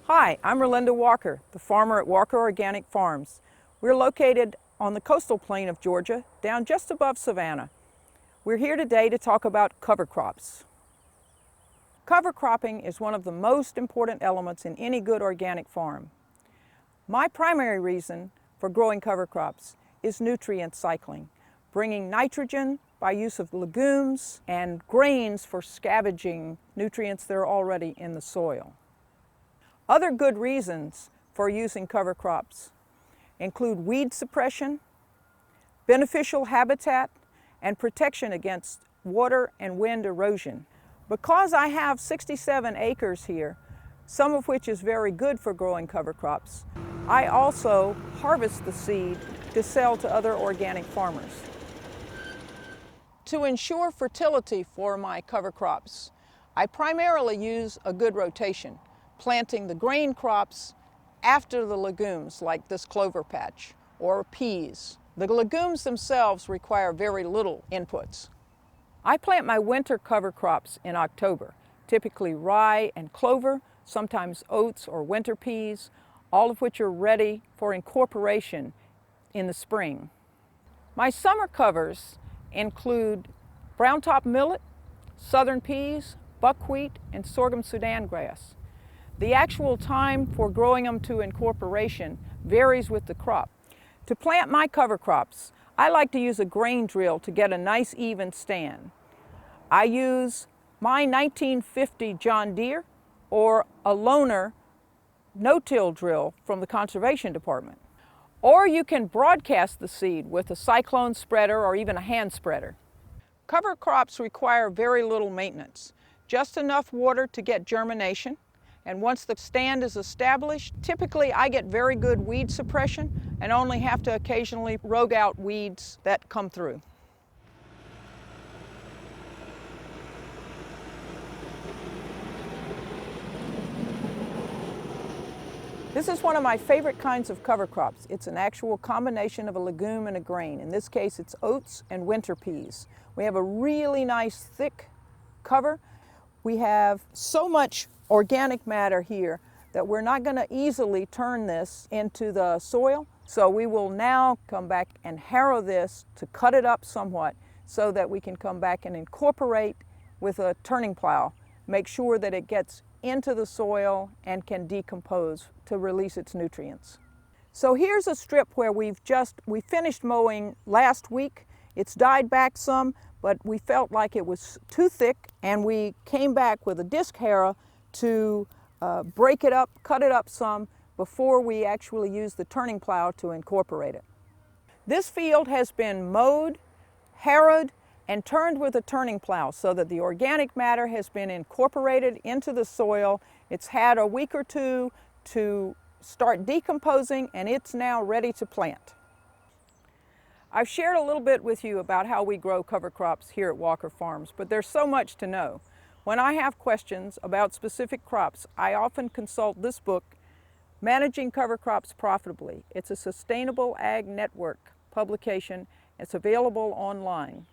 Hi, I'm Relinda Walker, the farmer at Walker Organic Farms. We're located on the coastal plain of Georgia, down just above Savannah. We're here today to talk about cover crops. Cover cropping is one of the most important elements in any good organic farm. My primary reason for growing cover crops is nutrient cycling, bringing nitrogen by use of legumes and grains for scavenging nutrients that are already in the soil. Other good reasons for using cover crops include weed suppression, beneficial habitat, and protection against water and wind erosion. Because I have 67 acres here, some of which is very good for growing cover crops, I also harvest the seed to sell to other organic farmers. To ensure fertility for my cover crops, I primarily use a good rotation, planting the grain crops after the legumes like this clover patch or peas. The legumes themselves require very little inputs. I plant my winter cover crops in October, typically rye and clover, sometimes oats or winter peas, all of which are ready for incorporation in the spring. My summer covers include brown top millet, southern peas, buckwheat, and sorghum Sudan grass. The actual time for growing them to incorporation varies with the crop. To plant my cover crops, I like to use a grain drill to get a nice even stand. I use my 1950 John Deere or a Loaner no-till drill from the Conservation Department. Or you can broadcast the seed with a cyclone spreader or even a hand spreader. Cover crops require very little maintenance, just enough water to get germination. And once the stand is established, typically I get very good weed suppression and only have to occasionally rogue out weeds that come through. This is one of my favorite kinds of cover crops. It's an actual combination of a legume and a grain. In this case, it's oats and winter peas. We have a really nice thick cover. We have so much organic matter here that we're not going to easily turn this into the soil. So we will now come back and harrow this to cut it up somewhat so that we can come back and incorporate with a turning plow. Make sure that it gets into the soil and can decompose to release its nutrients. So here's a strip where we finished mowing last week. It's died back some, but we felt like it was too thick, and we came back with a disc harrow to break it up, cut it up some before we actually use the turning plow to incorporate it. This field has been mowed, harrowed, and turned with a turning plow so that the organic matter has been incorporated into the soil. It's had a week or two to start decomposing, and it's now ready to plant. I've shared a little bit with you about how we grow cover crops here at Walker Farms, but there's so much to know. When I have questions about specific crops, I often consult this book, Managing Cover Crops Profitably. It's a Sustainable Ag Network publication. It's available online.